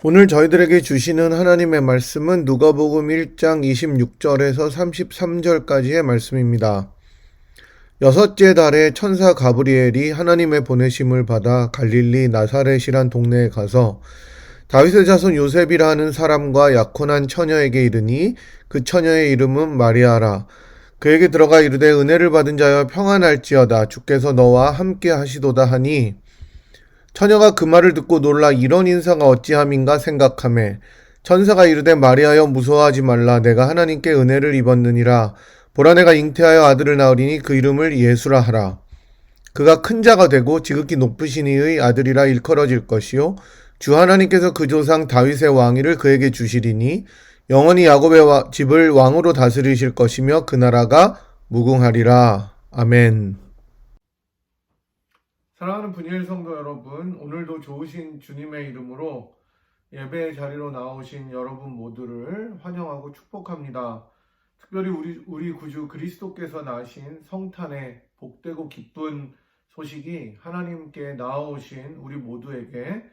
오늘 저희들에게 주시는 하나님의 말씀은 누가복음 1장 26절에서 33절까지의 말씀입니다. 여섯째 달에 천사 가브리엘이 하나님의 보내심을 받아 갈릴리 나사렛이란 동네에 가서 다윗의 자손 요셉이라 하는 사람과 약혼한 처녀에게 이르니 그 처녀의 이름은 마리아라. 그에게 들어가 이르되 은혜를 받은 자여 평안할지어다. 주께서 너와 함께 하시도다 하니 처녀가 그 말을 듣고 놀라 이런 인사가 어찌함인가 생각하매 천사가 이르되 마리아여 무서워하지 말라. 내가 하나님께 은혜를 입었느니라. 보라 내가 잉태하여 아들을 낳으리니 그 이름을 예수라 하라. 그가 큰 자가 되고 지극히 높으신 이의 아들이라 일컬어질 것이요 주 하나님께서 그 조상 다윗의 왕위를 그에게 주시리니 영원히 야곱의 집을 왕으로 다스리실 것이며 그 나라가 무궁하리라. 아멘. 사랑하는 분이엘 성도 여러분, 오늘도 좋으신 주님의 이름으로 예배의 자리로 나오신 여러분 모두를 환영하고 축복합니다. 특별히 우리 구주 그리스도께서 나신 성탄의 복되고 기쁜 소식이 하나님께 나오신 우리 모두에게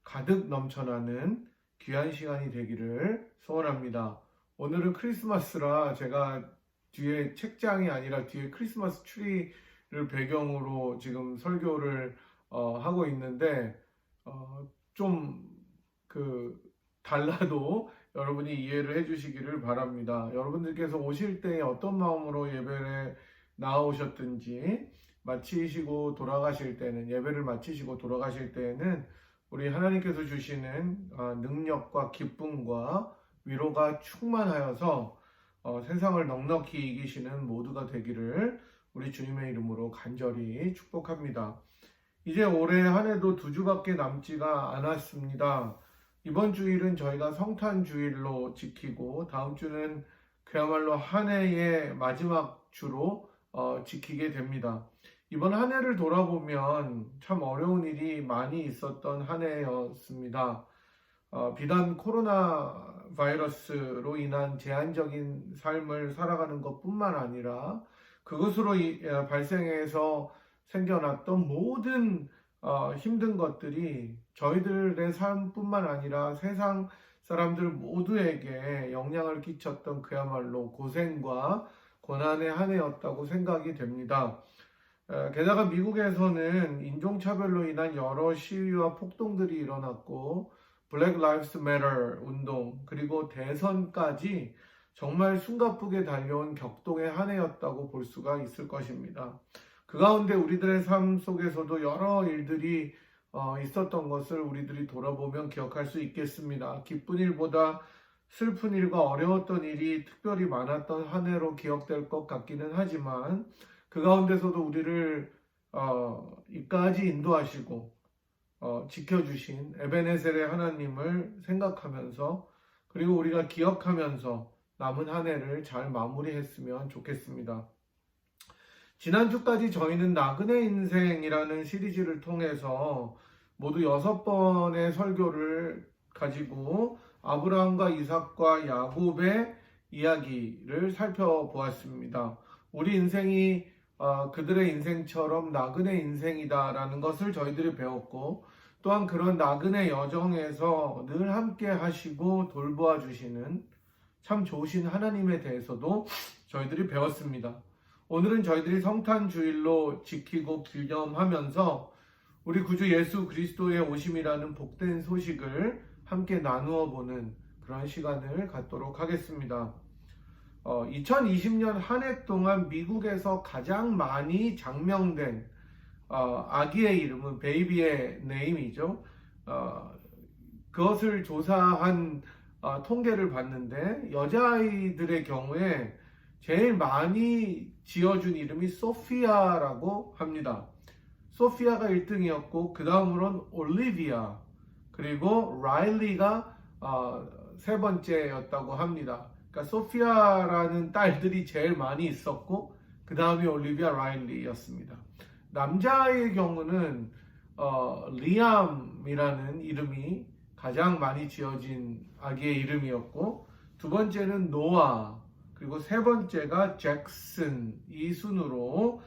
가득 넘쳐나는 귀한 시간이 되기를 소원합니다. 오늘은 크리스마스라 제가 뒤에 책장이 아니라 뒤에 크리스마스 트리를 배경으로 지금 설교를 하고 있는데 좀 달라도 여러분이 이해를 해주시기를 바랍니다. 여러분들께서 오실 때 어떤 마음으로 예배에 나오셨든지 마치시고 돌아가실 때는 예배를 마치시고 돌아가실 때에는 우리 하나님께서 주시는 능력과 기쁨과 위로가 충만하여서 세상을 넉넉히 이기시는 모두가 되기를 우리 주님의 이름으로 간절히 축복합니다. 이제 올해 한 해도 2주밖에 남지가 않았습니다. 이번 주일은 저희가 성탄 주일로 지키고 다음 주는 그야말로 한 해의 마지막 주로 지키게 됩니다. 이번 한 해를 돌아보면 참 어려운 일이 많이 있었던 한 해였습니다. 비단 코로나 바이러스로 인한 제한적인 삶을 살아가는 것뿐만 아니라 그것으로 발생해서 생겨났던 모든 힘든 것들이 저희들의 삶뿐만 아니라 세상 사람들 모두에게 영향을 끼쳤던 그야말로 고생과 고난의 한 해였다고 생각이 됩니다. 게다가 미국에서는 인종차별로 인한 여러 시위와 폭동들이 일어났고 Black Lives Matter 운동 그리고 대선까지 정말 숨가쁘게 달려온 격동의 한 해였다고 볼 수가 있을 것입니다. 그 가운데 우리들의 삶 속에서도 여러 일들이 있었던 것을 우리들이 돌아보면 기억할 수 있겠습니다. 기쁜 일보다 슬픈 일과 어려웠던 일이 특별히 많았던 한 해로 기억될 것 같기는 하지만 그 가운데서도 우리를 이까지 인도하시고 지켜주신 에베네셀의 하나님을 생각하면서 그리고 우리가 기억하면서 남은 한 해를 잘 마무리했으면 좋겠습니다. 지난주까지 저희는 나그네 인생이라는 시리즈를 통해서 모두 6번의 설교를 가지고 아브라함과 이삭과 야곱의 이야기를 살펴보았습니다. 우리 인생이 그들의 인생처럼 나그네 인생이다라는 것을 저희들이 배웠고 또한 그런 나그네 여정에서 늘 함께 하시고 돌보아 주시는 참 좋으신 하나님에 대해서도 저희들이 배웠습니다. 오늘은 저희들이 성탄 주일로 지키고 기념하면서 우리 구주 예수 그리스도의 오심이라는 복된 소식을 함께 나누어 보는 그런 시간을 갖도록 하겠습니다. 2020년 한 해 동안 미국에서 가장 많이 장명된 아기의 이름은 베이비의 네임이죠. 그것을 조사한 통계를 봤는데 여자아이들의 경우에 제일 많이 지어준 이름이 소피아라고 합니다. 소피아가 1등이었고 그 다음으로는 올리비아 그리고 라일리가 세 번째였다고 합니다. 그러니까 소피아라는 딸들이 제일 많이 있었고 그 다음이 올리비아 라일리였습니다. 남자의 경우는 리암이라는 이름이 가장 많이 지어진 아기의 이름이었고 두 번째는 노아 그리고 세 번째가 잭슨 이 순으로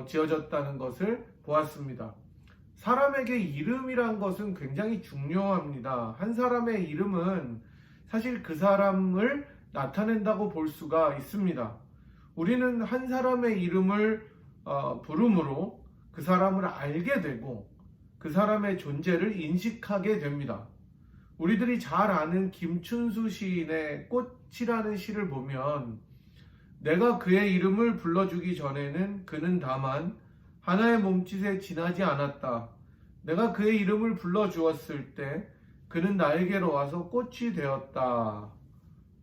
지어졌다는 것을 보았습니다. 사람에게 이름이란 것은 굉장히 중요합니다. 한 사람의 이름은 사실 그 사람을 나타낸다고 볼 수가 있습니다. 우리는 한 사람의 이름을 부름으로 그 사람을 알게 되고 그 사람의 존재를 인식하게 됩니다. 우리들이 잘 아는 김춘수 시인의 꽃이라는 시를 보면 내가 그의 이름을 불러주기 전에는 그는 다만 하나의 몸짓에 지나지 않았다. 내가 그의 이름을 불러주었을 때 그는 나에게로 와서 꽃이 되었다.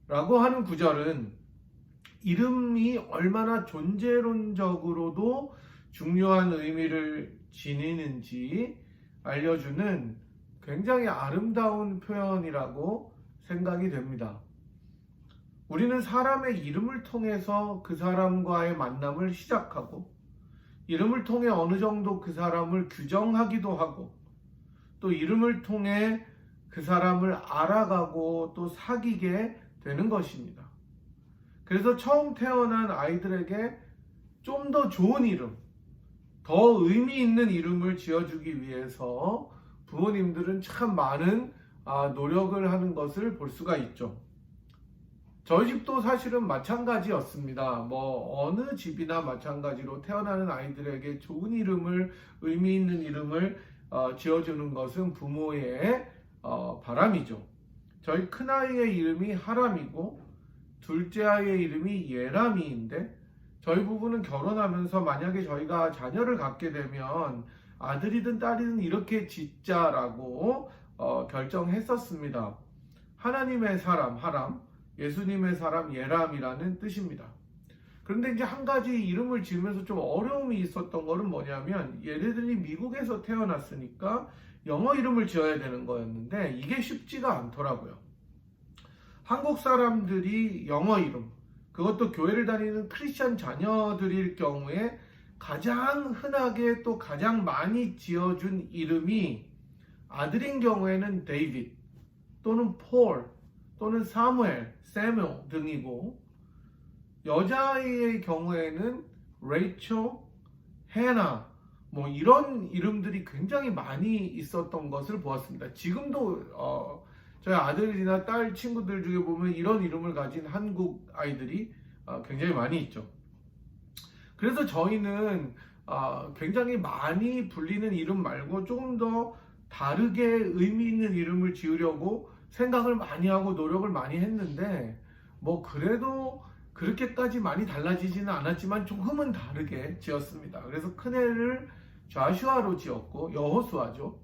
라고 하는 구절은 이름이 얼마나 존재론적으로도 중요한 의미를 지니는지 알려주는 굉장히 아름다운 표현이라고 생각이 됩니다. 우리는 사람의 이름을 통해서 그 사람과의 만남을 시작하고 이름을 통해 어느 정도 그 사람을 규정하기도 하고 또 이름을 통해 그 사람을 알아가고 또 사귀게 되는 것입니다. 그래서 처음 태어난 아이들에게 좀 더 좋은 이름, 더 의미 있는 이름을 지어주기 위해서 부모님들은 참 많은 노력을 하는 것을 볼 수가 있죠. 저희 집도 사실은 마찬가지였습니다. 어느 집이나 마찬가지로 태어나는 아이들에게 좋은 이름을, 의미 있는 이름을 지어주는 것은 부모의 바람이죠. 저희 큰아이의 이름이 하람이고 둘째 아이의 이름이 예람이인데 저희 부부는 결혼하면서 만약에 저희가 자녀를 갖게 되면 아들이든 딸이든 이렇게 짓자라고 결정했었습니다. 하나님의 사람 하람, 예수님의 사람 예람이라는 뜻입니다. 그런데 이제 한 가지 이름을 지으면서 좀 어려움이 있었던 거는 뭐냐면 얘네들이 미국에서 태어났으니까 영어 이름을 지어야 되는 거였는데 이게 쉽지가 않더라고요. 한국 사람들이 영어 이름, 그것도 교회를 다니는 크리스찬 자녀들일 경우에 가장 흔하게 또 가장 많이 지어준 이름이 아들인 경우에는 데이빗 또는 폴 또는 사무엘, 세뮤 등이고 여자아이의 경우에는 레이첼, 해나 이런 이름들이 굉장히 많이 있었던 것을 보았습니다. 지금도 저희 아들이나 딸 친구들 중에 보면 이런 이름을 가진 한국 아이들이 굉장히 많이 있죠. 그래서 저희는 굉장히 많이 불리는 이름 말고 조금 더 다르게 의미 있는 이름을 지으려고 생각을 많이 하고 노력을 많이 했는데 그래도 그렇게까지 많이 달라지지는 않았지만 조금은 다르게 지었습니다. 그래서 큰애를 좌슈아로 지었고 여호수아죠.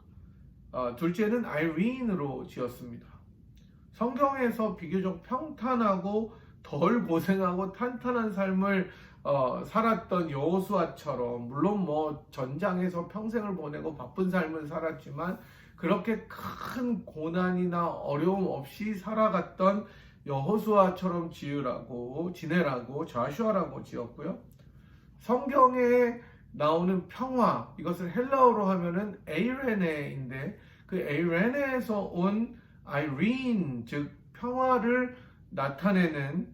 둘째는 아이린으로 지었습니다. 성경에서 비교적 평탄하고 덜 고생하고 탄탄한 삶을 살았던 여호수아처럼 물론 전장에서 평생을 보내고 바쁜 삶을 살았지만 그렇게 큰 고난이나 어려움 없이 살아갔던 여호수아처럼 지내라고 좌슈아라고 지었고요. 성경에 나오는 평화, 이것을 헬라어로 하면은 에이레네인데 그 에이레네에서 온 아이린, 즉 평화를 나타내는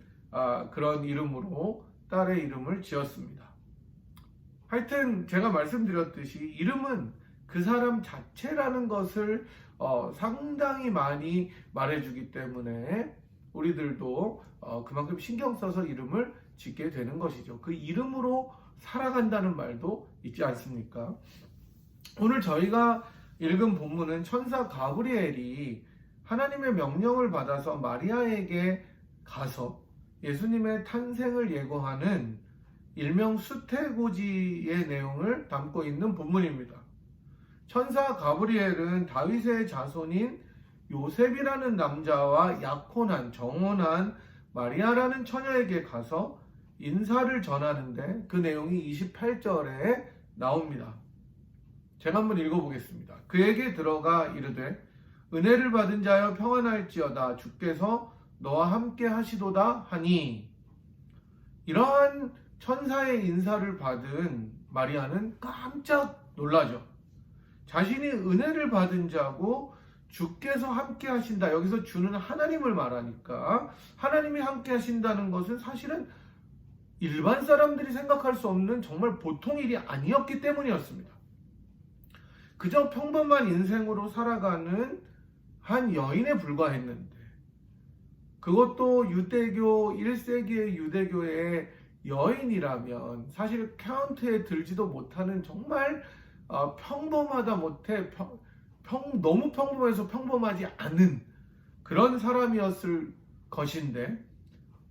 그런 이름으로 딸의 이름을 지었습니다. 하여튼 제가 말씀드렸듯이 이름은 그 사람 자체라는 것을 상당히 많이 말해주기 때문에 우리들도 그만큼 신경 써서 이름을 짓게 되는 것이죠. 그 이름으로 살아간다는 말도 있지 않습니까? 오늘 저희가 읽은 본문은 천사 가브리엘이 하나님의 명령을 받아서 마리아에게 가서 예수님의 탄생을 예고하는 일명 수태고지의 내용을 담고 있는 본문입니다. 천사 가브리엘은 다윗의 자손인 요셉이라는 남자와 약혼한 정혼한 마리아라는 처녀에게 가서 인사를 전하는데 그 내용이 28절에 나옵니다. 제가 한번 읽어보겠습니다. 그에게 들어가 이르되 은혜를 받은 자여 평안할지어다 주께서 너와 함께 하시도다 하니 이러한 천사의 인사를 받은 마리아는 깜짝 놀라죠. 자신이 은혜를 받은 자고 주께서 함께 하신다. 여기서 주는 하나님을 말하니까 하나님이 함께 하신다는 것은 사실은 일반 사람들이 생각할 수 없는 정말 보통 일이 아니었기 때문이었습니다. 그저 평범한 인생으로 살아가는 한 여인에 불과했는데, 그것도 유대교 1세기의 유대교의 여인이라면 사실 카운트에 들지도 못하는 정말 평범하다 못해 너무 평범해서 평범하지 않은 그런 사람이었을 것인데,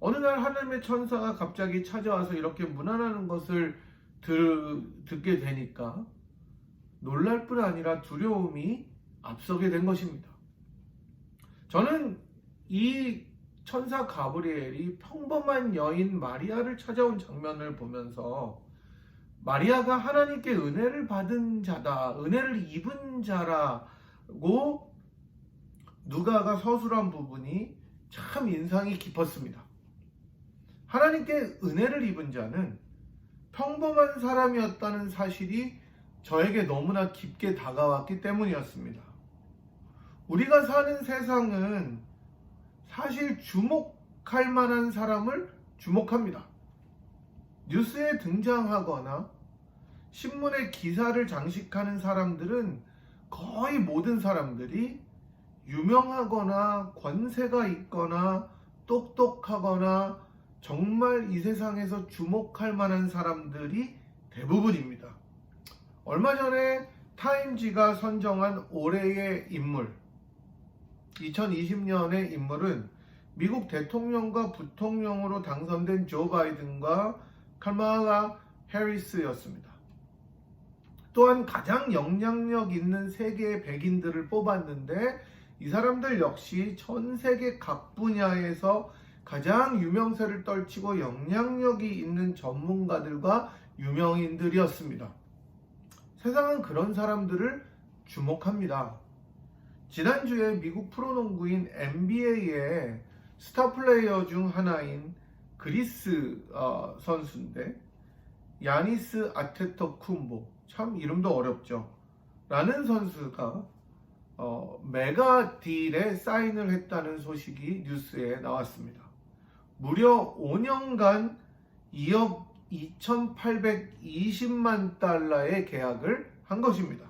어느 날 하나님의 천사가 갑자기 찾아와서 이렇게 문안하는 것을 듣게 되니까 놀랄 뿐 아니라 두려움이 앞서게 된 것입니다. 저는 이 천사 가브리엘이 평범한 여인 마리아를 찾아온 장면을 보면서 마리아가 하나님께 은혜를 받은 자다, 은혜를 입은 자라고 누가가 서술한 부분이 참 인상이 깊었습니다. 하나님께 은혜를 입은 자는 평범한 사람이었다는 사실이 저에게 너무나 깊게 다가왔기 때문이었습니다. 우리가 사는 세상은 사실 주목할 만한 사람을 주목합니다. 뉴스에 등장하거나 신문에 기사를 장식하는 사람들은 거의 모든 사람들이 유명하거나 권세가 있거나 똑똑하거나 정말 이 세상에서 주목할 만한 사람들이 대부분입니다. 얼마 전에 타임지가 선정한 올해의 인물, 2020년의 인물은 미국 대통령과 부통령으로 당선된 조 바이든과 카말라 해리스였습니다. 또한 가장 영향력 있는 세계의 백인들을 뽑았는데 이 사람들 역시 전 세계 각 분야에서 가장 유명세를 떨치고 영향력이 있는 전문가들과 유명인들이었습니다. 세상은 그런 사람들을 주목합니다. 지난주에 미국 프로농구인 NBA의 스타 플레이어 중 하나인 그리스 선수인데 야니스 아테토쿤보, 참 이름도 어렵죠. 라는 선수가 메가 딜에 사인을 했다는 소식이 뉴스에 나왔습니다. 무려 5년간 2억 2,820만 달러의 계약을 한 것입니다.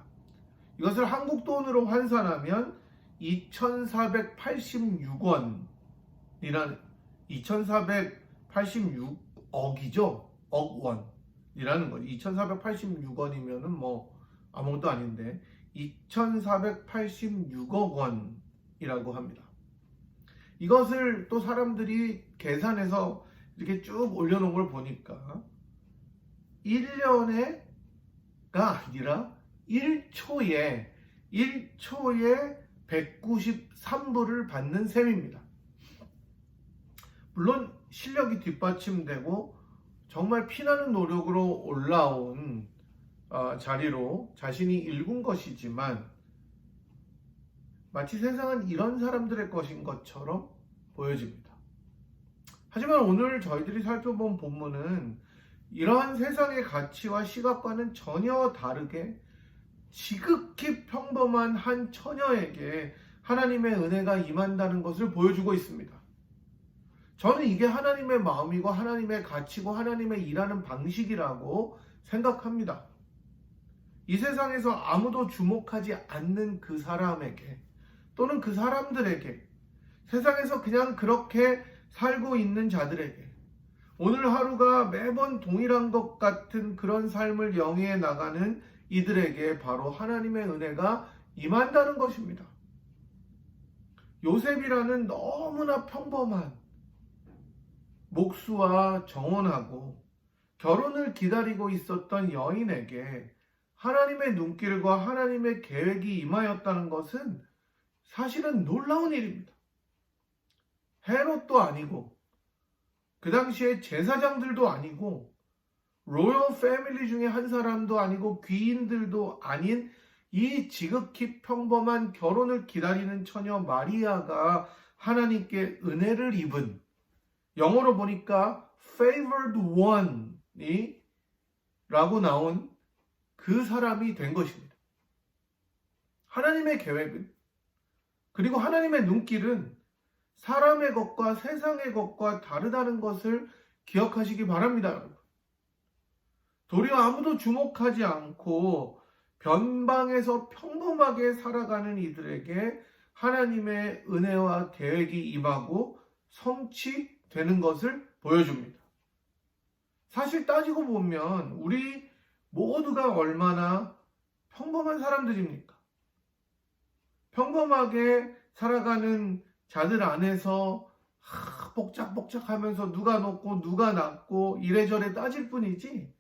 이것을 한국 돈으로 환산하면 2,486원이란 2,486억이죠. 억 원이라는 거죠. 2,486원이면은 뭐 아무것도 아닌데 2,486억 원이라고 합니다. 이것을 또 사람들이 계산해서 이렇게 쭉 올려놓은 걸 보니까 1년에가 아니라 1초에 193불을 받는 셈입니다. 물론 실력이 뒷받침되고 정말 피나는 노력으로 올라온 자리로 자신이 일군 것이지만 마치 세상은 이런 사람들의 것인 것처럼 보여집니다. 하지만 오늘 저희들이 살펴본 본문은 이러한 세상의 가치와 시각과는 전혀 다르게 지극히 평범한 한 처녀에게 하나님의 은혜가 임한다는 것을 보여주고 있습니다. 저는 이게 하나님의 마음이고 하나님의 가치고 하나님의 일하는 방식이라고 생각합니다. 이 세상에서 아무도 주목하지 않는 그 사람에게 또는 그 사람들에게, 세상에서 그냥 그렇게 살고 있는 자들에게 오늘 하루가 매번 동일한 것 같은 그런 삶을 영위해 나가는 이들에게 바로 하나님의 은혜가 임한다는 것입니다. 요셉이라는 너무나 평범한 목수와 정혼하고 결혼을 기다리고 있었던 여인에게 하나님의 눈길과 하나님의 계획이 임하였다는 것은 사실은 놀라운 일입니다. 헤롯도 아니고 그 당시에 제사장들도 아니고 로열 패밀리 중에 한 사람도 아니고 귀인들도 아닌 이 지극히 평범한 결혼을 기다리는 처녀 마리아가 하나님께 은혜를 입은, 영어로 보니까 favored one이 라고 나온 그 사람이 된 것입니다. 하나님의 계획은, 그리고 하나님의 눈길은 사람의 것과 세상의 것과 다르다는 것을 기억하시기 바랍니다, 여러분. 도리어 아무도 주목하지 않고 변방에서 평범하게 살아가는 이들에게 하나님의 은혜와 계획이 임하고 성취되는 것을 보여줍니다. 사실 따지고 보면 우리 모두가 얼마나 평범한 사람들입니까? 평범하게 살아가는 자들 안에서 복작복작하면서 누가 높고 누가 낮고 이래저래 따질 뿐이지,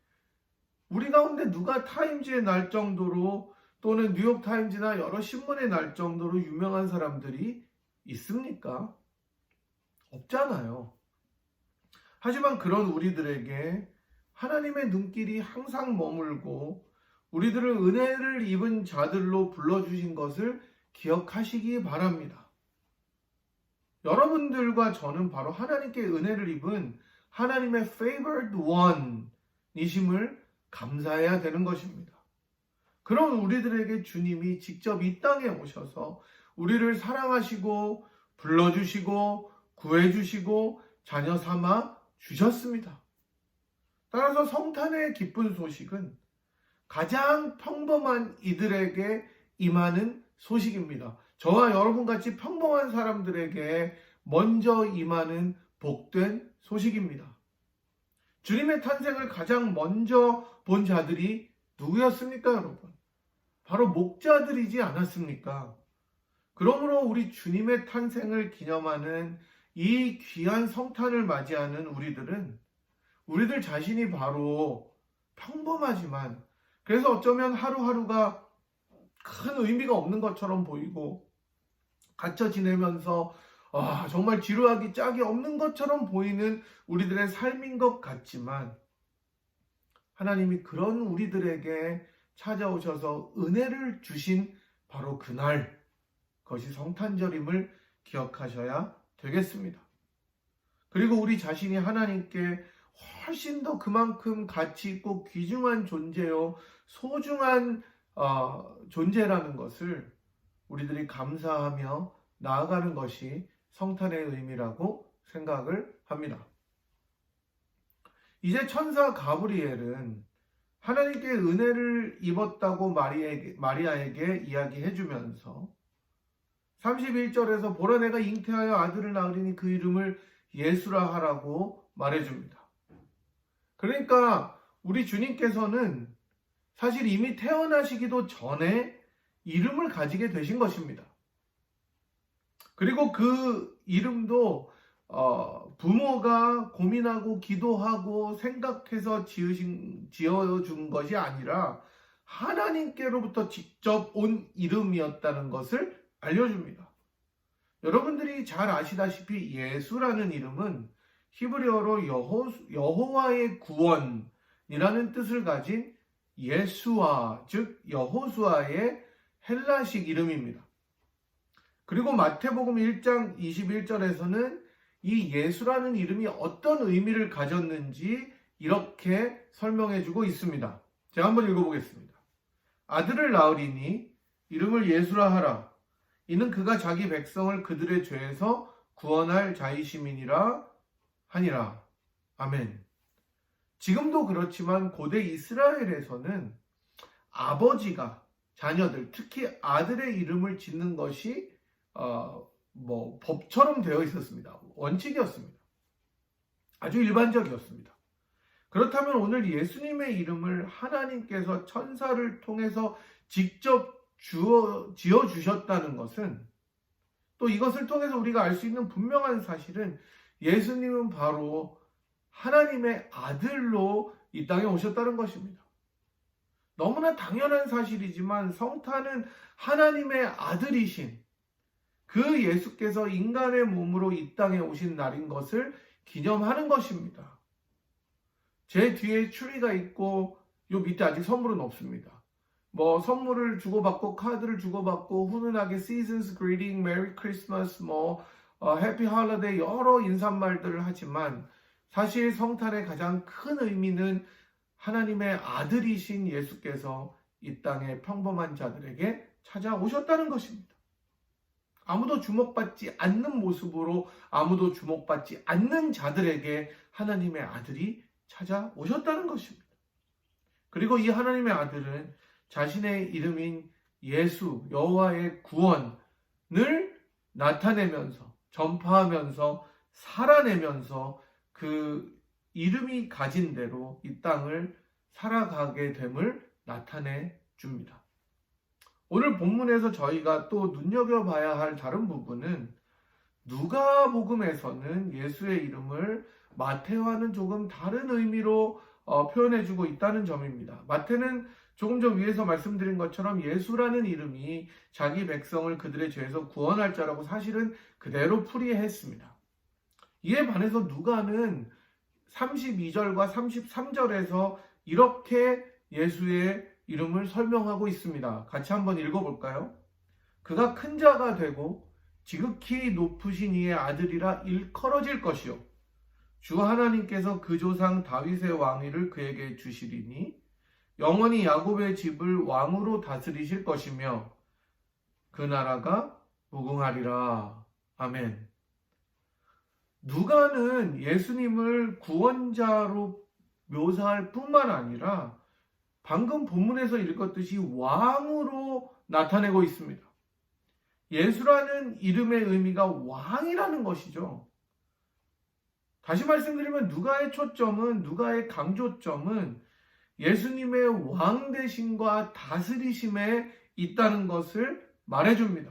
우리 가운데 누가 타임즈에 날 정도로 또는 뉴욕타임즈나 여러 신문에 날 정도로 유명한 사람들이 있습니까? 없잖아요. 하지만 그런 우리들에게 하나님의 눈길이 항상 머물고 우리들을 은혜를 입은 자들로 불러주신 것을 기억하시기 바랍니다. 여러분들과 저는 바로 하나님께 은혜를 입은 하나님의 favored one이심을 감사해야 되는 것입니다. 그런 우리들에게 주님이 직접 이 땅에 오셔서 우리를 사랑하시고 불러주시고 구해주시고 자녀 삼아 주셨습니다. 따라서 성탄의 기쁜 소식은 가장 평범한 이들에게 임하는 소식입니다. 저와 여러분같이 평범한 사람들에게 먼저 임하는 복된 소식입니다. 주님의 탄생을 가장 먼저 본 자들이 누구였습니까, 여러분? 바로 목자들이지 않았습니까? 그러므로 우리 주님의 탄생을 기념하는 이 귀한 성탄을 맞이하는 우리들 자신이 바로 평범하지만, 그래서 어쩌면 하루하루가 큰 의미가 없는 것처럼 보이고 갇혀 지내면서 정말 지루하기 짝이 없는 것처럼 보이는 우리들의 삶인 것 같지만, 하나님이 그런 우리들에게 찾아오셔서 은혜를 주신 바로 그날, 그것이 성탄절임을 기억하셔야 되겠습니다. 그리고 우리 자신이 하나님께 훨씬 더 그만큼 가치 있고 귀중한 존재요, 소중한 존재라는 것을 우리들이 감사하며 나아가는 것이 성탄의 의미라고 생각을 합니다. 이제 천사 가브리엘은 하나님께 은혜를 입었다고 마리아에게 이야기해주면서 31절에서 보라, 내가 잉태하여 아들을 낳으리니 그 이름을 예수라 하라고 말해줍니다. 그러니까 우리 주님께서는 사실 이미 태어나시기도 전에 이름을 가지게 되신 것입니다. 그리고 그 이름도 부모가 고민하고 기도하고 생각해서 지어준 것이 아니라 하나님께로부터 직접 온 이름이었다는 것을 알려줍니다. 여러분들이 잘 아시다시피 예수라는 이름은 히브리어로 여호와의 구원이라는 뜻을 가진 예수아, 즉 여호수아의 헬라식 이름입니다. 그리고 마태복음 1장 21절에서는 이 예수라는 이름이 어떤 의미를 가졌는지 이렇게 설명해주고 있습니다. 제가 한번 읽어보겠습니다. 아들을 낳으리니 이름을 예수라 하라. 이는 그가 자기 백성을 그들의 죄에서 구원할 자이심이니라 하니라. 아멘. 지금도 그렇지만 고대 이스라엘에서는 아버지가 자녀들, 특히 아들의 이름을 짓는 것이 법처럼 되어 있었습니다. 원칙이었습니다. 아주 일반적이었습니다. 그렇다면 오늘 예수님의 이름을 하나님께서 천사를 통해서 직접 지어주셨다는 것은, 또 이것을 통해서 우리가 알 수 있는 분명한 사실은 예수님은 바로 하나님의 아들로 이 땅에 오셨다는 것입니다. 너무나 당연한 사실이지만 성탄은 하나님의 아들이신 그 예수께서 인간의 몸으로 이 땅에 오신 날인 것을 기념하는 것입니다. 제 뒤에 추리가 있고 요 밑에 아직 선물은 없습니다. 선물을 주고받고 카드를 주고받고 훈훈하게 Seasons Greeting, Merry Christmas, Happy Holiday 여러 인사말들을 하지만 사실 성탄의 가장 큰 의미는 하나님의 아들이신 예수께서 이 땅의 평범한 자들에게 찾아오셨다는 것입니다. 아무도 주목받지 않는 모습으로 아무도 주목받지 않는 자들에게 하나님의 아들이 찾아오셨다는 것입니다. 그리고 이 하나님의 아들은 자신의 이름인 예수, 여호와의 구원을 나타내면서, 전파하면서, 살아내면서 그 이름이 가진 대로 이 땅을 살아가게 됨을 나타내 줍니다. 오늘 본문에서 저희가 또 눈여겨봐야 할 다른 부분은 누가복음에서는 예수의 이름을 마태와는 조금 다른 의미로 표현해주고 있다는 점입니다. 마태는 조금 전 위에서 말씀드린 것처럼 예수라는 이름이 자기 백성을 그들의 죄에서 구원할 자라고 사실은 그대로 풀이했습니다. 이에 반해서 누가는 32절과 33절에서 이렇게 예수의 이름을 설명하고 있습니다. 같이 한번 읽어볼까요? 그가 큰 자가 되고 지극히 높으신 이의 아들이라 일컬어질 것이요 주 하나님께서 그 조상 다윗의 왕위를 그에게 주시리니 영원히 야곱의 집을 왕으로 다스리실 것이며 그 나라가 무궁하리라. 아멘. 누가는 예수님을 구원자로 묘사할 뿐만 아니라 방금 본문에서 읽었듯이 왕으로 나타내고 있습니다. 예수라는 이름의 의미가 왕이라는 것이죠. 다시 말씀드리면 누가의 초점은, 누가의 강조점은 예수님의 왕되심과 다스리심에 있다는 것을 말해줍니다.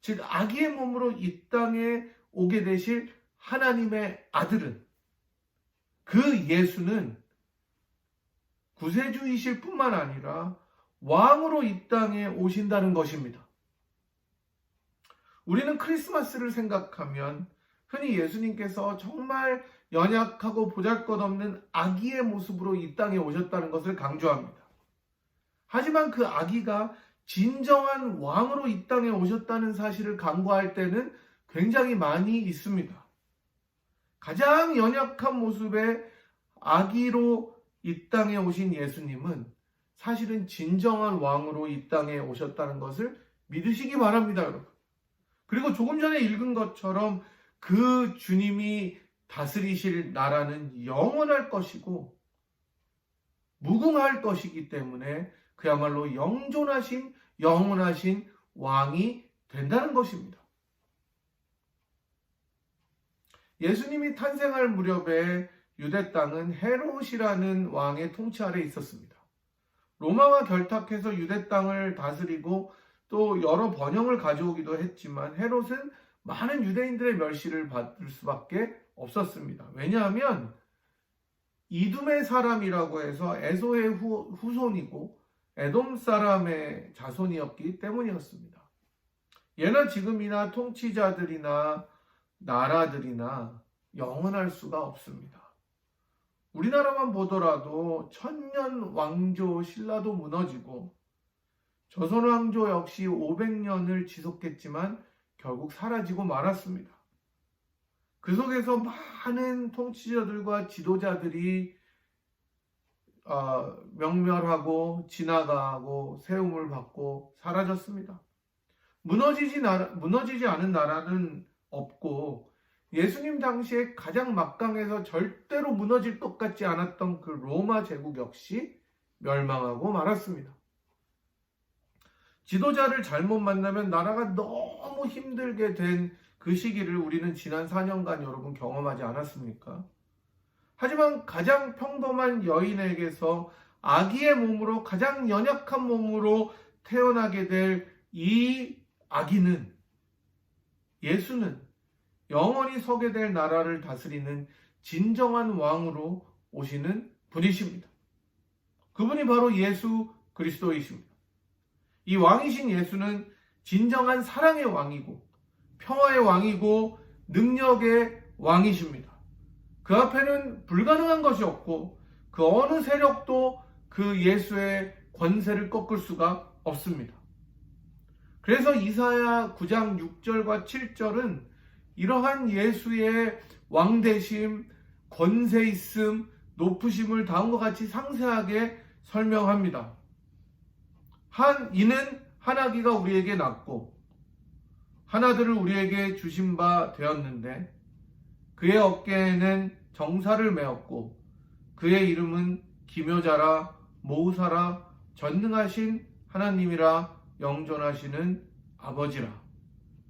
즉 아기의 몸으로 이 땅에 오게 되실 하나님의 아들은, 그 예수는 구세주이실 뿐만 아니라 왕으로 이 땅에 오신다는 것입니다. 우리는 크리스마스를 생각하면 흔히 예수님께서 정말 연약하고 보잘것없는 아기의 모습으로 이 땅에 오셨다는 것을 강조합니다. 하지만 그 아기가 진정한 왕으로 이 땅에 오셨다는 사실을 간구할 때는 굉장히 많이 있습니다. 가장 연약한 모습의 아기로 이 땅에 오신 예수님은 사실은 진정한 왕으로 이 땅에 오셨다는 것을 믿으시기 바랍니다, 여러분. 그리고 조금 전에 읽은 것처럼 그 주님이 다스리실 나라는 영원할 것이고 무궁할 것이기 때문에 그야말로 영존하신 영원하신 왕이 된다는 것입니다. 예수님이 탄생할 무렵에 유대 땅은 헤롯이라는 왕의 통치 아래 있었습니다. 로마와 결탁해서 유대 땅을 다스리고 또 여러 번영을 가져오기도 했지만 헤롯은 많은 유대인들의 멸시를 받을 수밖에 없었습니다. 왜냐하면 이둠의 사람이라고 해서 에서의 후손이고 에돔 사람의 자손이었기 때문이었습니다. 예나 지금이나 통치자들이나 나라들이나 영원할 수가 없습니다. 우리나라만 보더라도 천년 왕조 신라도 무너지고 조선 왕조 역시 500년을 지속했지만 결국 사라지고 말았습니다. 그 속에서 많은 통치자들과 지도자들이 명멸하고 지나가고 세움을 받고 사라졌습니다. 무너지지 않은 나라는 없고 예수님 당시에 가장 막강해서 절대로 무너질 것 같지 않았던 그 로마 제국 역시 멸망하고 말았습니다. 지도자를 잘못 만나면 나라가 너무 힘들게 된 그 시기를 우리는 지난 4년간 여러분 경험하지 않았습니까? 하지만 가장 평범한 여인에게서 아기의 몸으로 가장 연약한 몸으로 태어나게 될 이 아기는, 예수는 영원히 서게 될 나라를 다스리는 진정한 왕으로 오시는 분이십니다. 그분이 바로 예수 그리스도이십니다. 이 왕이신 예수는 진정한 사랑의 왕이고 평화의 왕이고 능력의 왕이십니다. 그 앞에는 불가능한 것이 없고 그 어느 세력도 그 예수의 권세를 꺾을 수가 없습니다. 그래서 이사야 9장 6절과 7절은 이러한 예수의 왕되심, 권세 있음, 높으심을 다음과 같이 상세하게 설명합니다. 이는 한 아기가 우리에게 낳고 한 아들을 우리에게 주신 바 되었는데 그의 어깨에는 정사를 메었고 그의 이름은 기묘자라 모우사라 전능하신 하나님이라 영존하시는 아버지라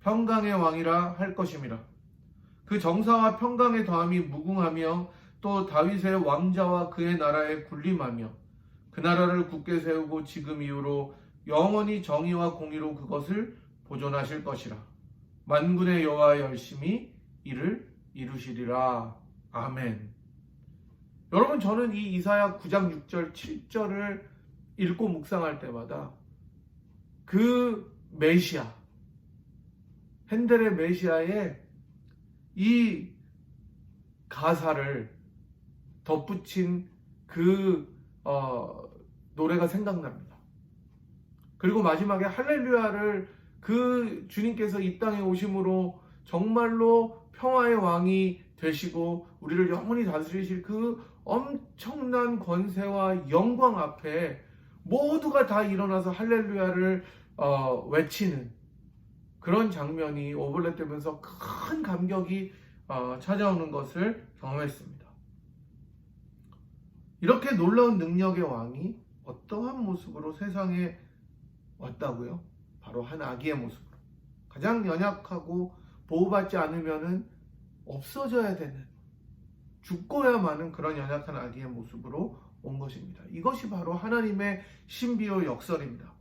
평강의 왕이라 할 것임이라. 그 정사와 평강의 더함이 무궁하며 또 다윗의 왕자와 그의 나라에 군림하며 그 나라를 굳게 세우고 지금 이후로 영원히 정의와 공의로 그것을 보존하실 것이라. 만군의 여호와 열심히 이를 이루시리라. 아멘. 여러분, 저는 이 이사야 9장 6절 7절을 읽고 묵상할 때마다 그 메시아, 핸델의 메시아의 이 가사를 덧붙인 그 노래가 생각납니다. 그리고 마지막에 할렐루야를 그 주님께서 이 땅에 오심으로 정말로 평화의 왕이 되시고 우리를 영원히 다스리실 그 엄청난 권세와 영광 앞에 모두가 다 일어나서 할렐루야를 외치는 그런 장면이 오버랩되면서 큰 감격이 찾아오는 것을 경험했습니다. 이렇게 놀라운 능력의 왕이 어떠한 모습으로 세상에 왔다고요? 바로 한 아기의 모습으로. 가장 연약하고 보호받지 않으면 없어져야 되는, 죽고야 마는 그런 연약한 아기의 모습으로 온 것입니다. 이것이 바로 하나님의 신비요 역설입니다.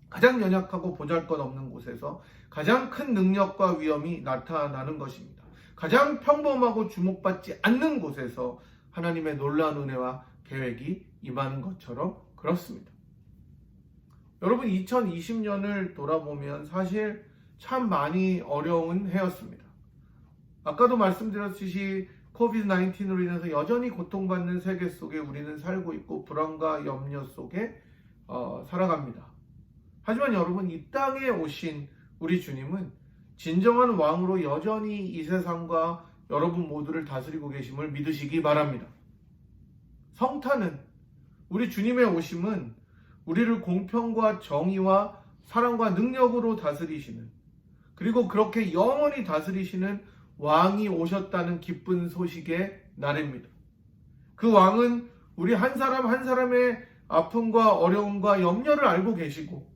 가장 연약하고 보잘것없는 곳에서 가장 큰 능력과 위엄이 나타나는 것입니다. 가장 평범하고 주목받지 않는 곳에서 하나님의 놀라운 은혜와 계획이 임하는 것처럼 그렇습니다. 여러분, 2020년을 돌아보면 사실 참 많이 어려운 해였습니다. 아까도 말씀드렸듯이 코비드-19으로 인해서 여전히 고통받는 세계 속에 우리는 살고 있고 불안과 염려 속에 살아갑니다. 하지만 여러분, 이 땅에 오신 우리 주님은 진정한 왕으로 여전히 이 세상과 여러분 모두를 다스리고 계심을 믿으시기 바랍니다. 성탄은, 우리 주님의 오심은 우리를 공평과 정의와 사랑과 능력으로 다스리시는, 그리고 그렇게 영원히 다스리시는 왕이 오셨다는 기쁜 소식의 날입니다. 그 왕은 우리 한 사람 한 사람의 아픔과 어려움과 염려를 알고 계시고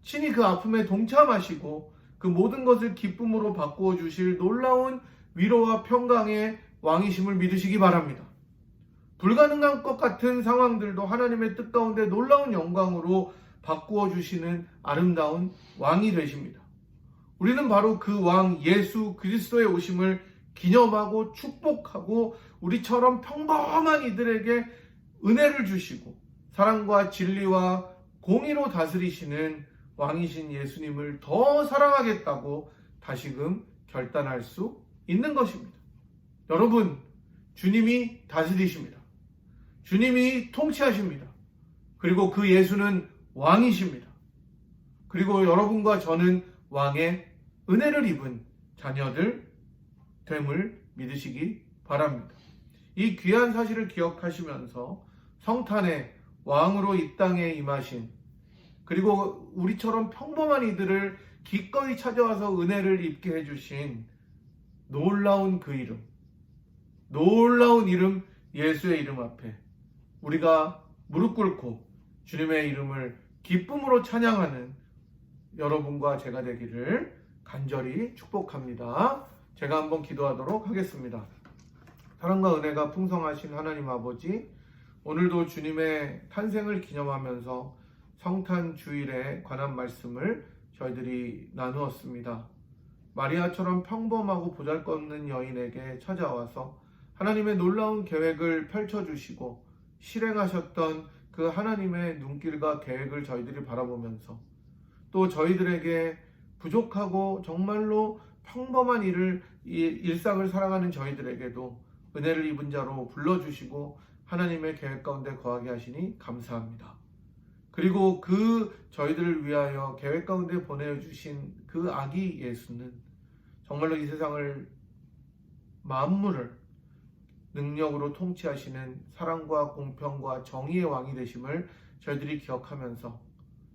친히 그 아픔에 동참하시고 그 모든 것을 기쁨으로 바꾸어 주실 놀라운 위로와 평강의 왕이심을 믿으시기 바랍니다. 불가능한 것 같은 상황들도 하나님의 뜻 가운데 놀라운 영광으로 바꾸어 주시는 아름다운 왕이 되십니다. 우리는 바로 그 왕 예수 그리스도의 오심을 기념하고 축복하고 우리처럼 평범한 이들에게 은혜를 주시고 사랑과 진리와 공의로 다스리시는 왕이신 예수님을 더 사랑하겠다고 다시금 결단할 수 있는 것입니다. 여러분, 주님이 다스리십니다. 주님이 통치하십니다. 그리고 그 예수는 왕이십니다. 그리고 여러분과 저는 왕의 은혜를 입은 자녀들 됨을 믿으시기 바랍니다. 이 귀한 사실을 기억하시면서 성탄의 왕으로 이 땅에 임하신, 그리고 우리처럼 평범한 이들을 기꺼이 찾아와서 은혜를 입게 해주신 놀라운 그 이름, 놀라운 이름 예수의 이름 앞에 우리가 무릎 꿇고 주님의 이름을 기쁨으로 찬양하는 여러분과 제가 되기를 간절히 축복합니다. 제가 한번 기도하도록 하겠습니다. 사랑과 은혜가 풍성하신 하나님 아버지, 오늘도 주님의 탄생을 기념하면서 성탄 주일에 관한 말씀을 저희들이 나누었습니다. 마리아처럼 평범하고 보잘것없는 여인에게 찾아와서 하나님의 놀라운 계획을 펼쳐주시고 실행하셨던 그 하나님의 눈길과 계획을 저희들이 바라보면서 또 저희들에게 부족하고 정말로 평범한 일상을 살아가는 저희들에게도 은혜를 입은 자로 불러주시고 하나님의 계획 가운데 거하게 하시니 감사합니다. 그리고 그 저희들을 위하여 계획 가운데 보내주신 그 아기 예수는 정말로 이 세상을, 만물을 능력으로 통치하시는 사랑과 공평과 정의의 왕이 되심을 저희들이 기억하면서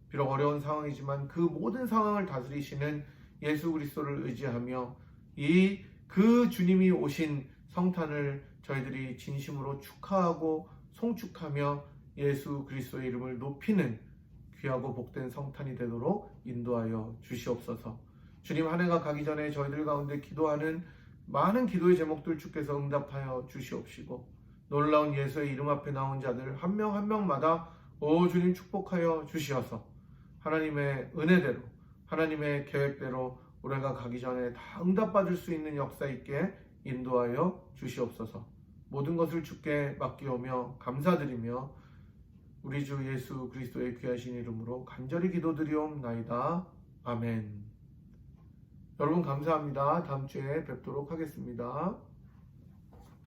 비록 어려운 상황이지만 그 모든 상황을 다스리시는 예수 그리스도를 의지하며 그 주님이 오신 성탄을 저희들이 진심으로 축하하고 송축하며 예수 그리스도의 이름을 높이는 귀하고 복된 성탄이 되도록 인도하여 주시옵소서. 주님, 한 해가 가기 전에 저희들 가운데 기도하는 많은 기도의 제목들 주께서 응답하여 주시옵시고, 놀라운 예수의 이름 앞에 나온 자들 한 명 한 명마다 오 주님 축복하여 주시어서 하나님의 은혜대로, 하나님의 계획대로 올해가 가기 전에 다 응답받을 수 있는 역사 있게 인도하여 주시옵소서. 모든 것을 주께 맡기오며 감사드리며 우리 주 예수 그리스도의 귀하신 이름으로 간절히 기도드리옵나이다. 아멘. 여러분 감사합니다. 다음 주에 뵙도록 하겠습니다.